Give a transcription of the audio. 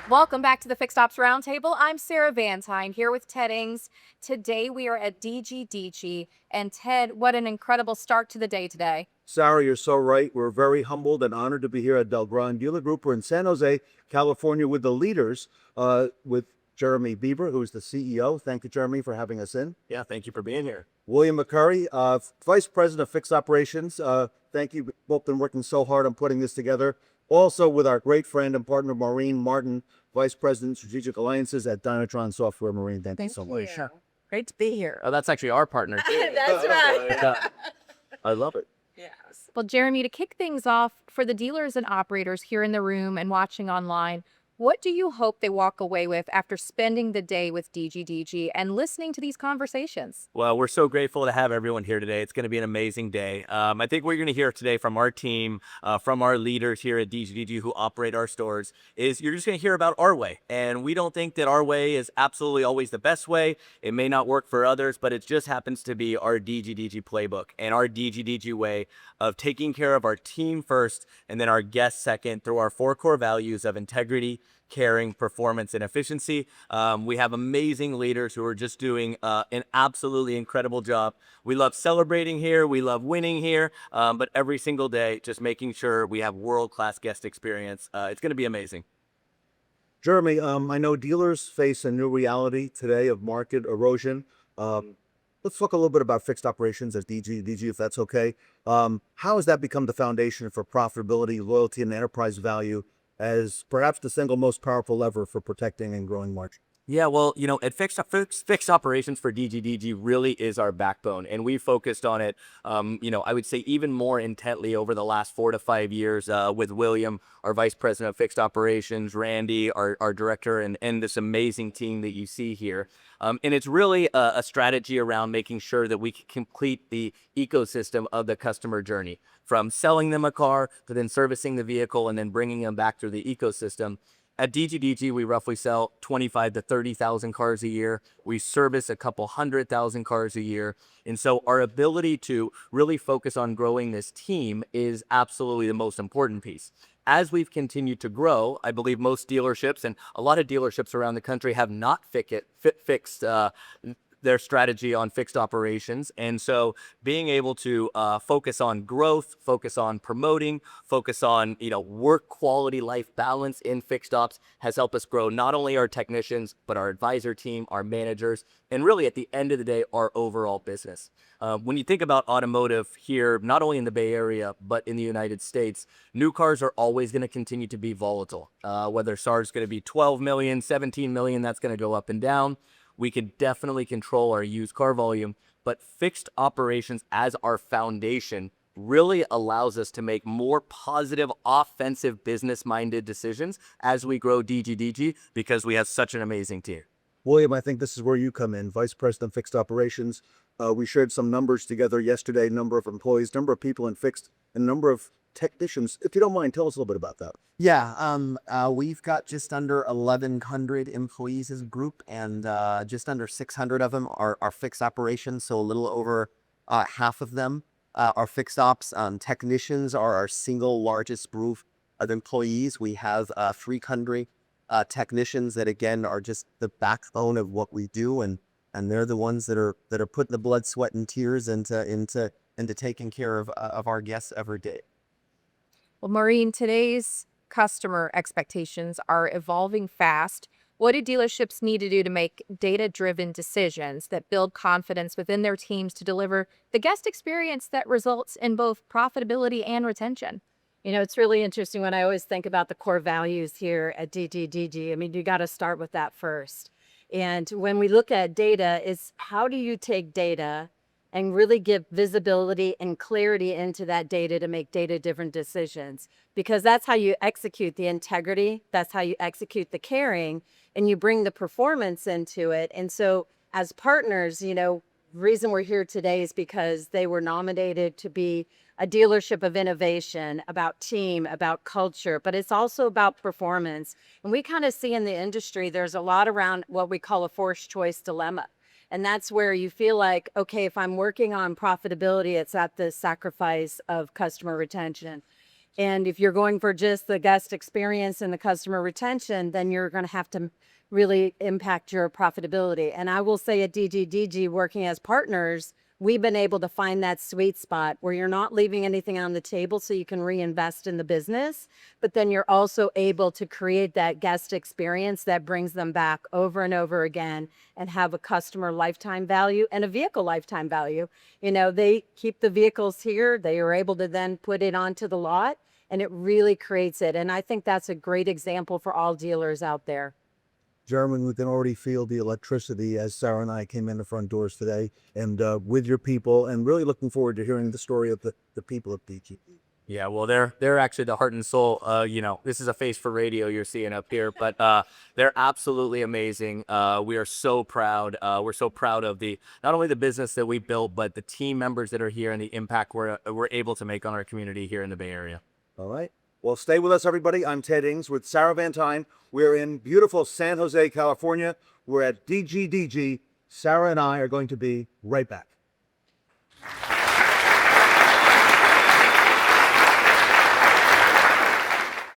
Welcome back to the Fixed Ops Roundtable. I'm Sarah Vantine here with Ted Ings. Today we are at DGDG. And Ted, what an incredible start to the day today. Sarah, you're so right. We're very humbled and honored to be here at Grande Dealer Group. We're in San Jose, California with the leaders, with Jeremy Beaver, who is the CEO. Thank you, Jeremy, for having us in. Yeah, thank you for being here. William McCurry, Vice President of Fixed Operations. Thank you. We've both been working so hard on putting this together. Also with our great friend and partner, Maureen Martin, Vice President, Strategic Alliances at Dynatron Software. Maureen, thank you so much. Sure. Great to be here. Oh, that's actually our partner. That's right. I love it. Yes. Well, Jeremy, to kick things off, for the dealers and operators here in the room and watching online, what do you hope they walk away with after spending the day with DGDG and listening to these conversations? Well, we're so grateful to have everyone here today. It's going to be an amazing day. I think what you're going to hear today from our team, from our leaders here at DGDG who operate our stores, is you're just going to hear about our way. And we don't think that our way is absolutely always the best way. It may not work for others, but it just happens to be our DGDG playbook and our DGDG way of taking care of our team first and then our guests second through our 4 core values of integrity, caring, performance, and efficiency. We have amazing leaders who are just doing an absolutely incredible job. We love celebrating here. We love winning here. But every single day, just making sure we have world-class guest experience. It's going to be amazing. Jeremy, I know dealers face a new reality today of market erosion. Let's talk a little bit about fixed operations at DGDG, if that's okay. How has that become the foundation for profitability, loyalty, and enterprise value as perhaps the single most powerful lever for protecting and growing margin? Yeah, well, at fixed operations for DGDG really is our backbone, and we focused on it, I would say even more intently over the last 4 to 5 years with William, our Vice President of Fixed Operations, Randy, our Director, and this amazing team that you see here. And it's really a strategy around making sure that we can complete the ecosystem of the customer journey, from selling them a car to then servicing the vehicle and then bringing them back through the ecosystem. At DGDG, we roughly sell 25 to 30,000 cars a year. We service a couple 100,000 cars a year. And so our ability to really focus on growing this team is absolutely the most important piece. As we've continued to grow, I believe most dealerships and a lot of dealerships around the country have not fixed their strategy on fixed operations. And so being able to focus on growth, focus on promoting, focus on, work quality life balance in fixed ops has helped us grow not only our technicians, but our advisor team, our managers, and really at the end of the day, our overall business. When you think about automotive here, not only in the Bay Area, but in the United States, new cars are always going to continue to be volatile. Whether SAR is going to be 12 million, 17 million, that's going to go up and down. We can definitely control our used car volume, but fixed operations as our foundation really allows us to make more positive, offensive, business-minded decisions as we grow DGDG because we have such an amazing team. William, I think this is where you come in, Vice President of Fixed Operations. We shared some numbers together yesterday, number of employees, number of people in fixed, and number of technicians. If you don't mind, tell us a little bit about that. Yeah, we've got just under 1,100 employees as a group, and just under 600 of them are fixed operations, so a little over half of them are fixed ops. Technicians are our single largest group of employees. We have 300 technicians that, again, are just the backbone of what we do, and they're the ones that are putting the blood, sweat, and tears into taking care of our guests every day. Well, Maureen, today's customer expectations are evolving fast. What do dealerships need to do to make data-driven decisions that build confidence within their teams to deliver the guest experience that results in both profitability and retention? It's really interesting when I always think about the core values here at DGDG. I mean, you got to start with that first. And when we look at data, it's how do you take data and really give visibility and clarity into that data to make data-driven decisions? Because that's how you execute the integrity, that's how you execute the caring, and you bring the performance into it. And so as partners, reason we're here today is because they were nominated to be a dealership of innovation, about team, about culture, but it's also about performance. And we kind of see in the industry, there's a lot around what we call a forced choice dilemma. And that's where you feel like, okay, if I'm working on profitability, it's at the sacrifice of customer retention. And if you're going for just the guest experience and the customer retention, then you're going to have to really impact your profitability. And I will say at DGDG, working as partners, we've been able to find that sweet spot where you're not leaving anything on the table so you can reinvest in the business, but then you're also able to create that guest experience that brings them back over and over again and have a customer lifetime value and a vehicle lifetime value. You know, they keep the vehicles here, they are able to then put it onto the lot, and it really creates it. And I think that's a great example for all dealers out there. Jeremy, we can already feel the electricity as Sarah and I came in the front doors today, and with your people, and really looking forward to hearing the story of the people of DG. Yeah, well, they're actually the heart and soul. You know, this is a face for radio you're seeing up here, but they're absolutely amazing. We are so proud. We're so proud of not only the business that we built, but the team members that are here and the impact we're able to make on our community here in the Bay Area. All right. Well, stay with us, everybody. I'm Ted Ings with Sarah Vantine. We're in beautiful San Jose, California. We're at DGDG. Sarah and I are going to be right back.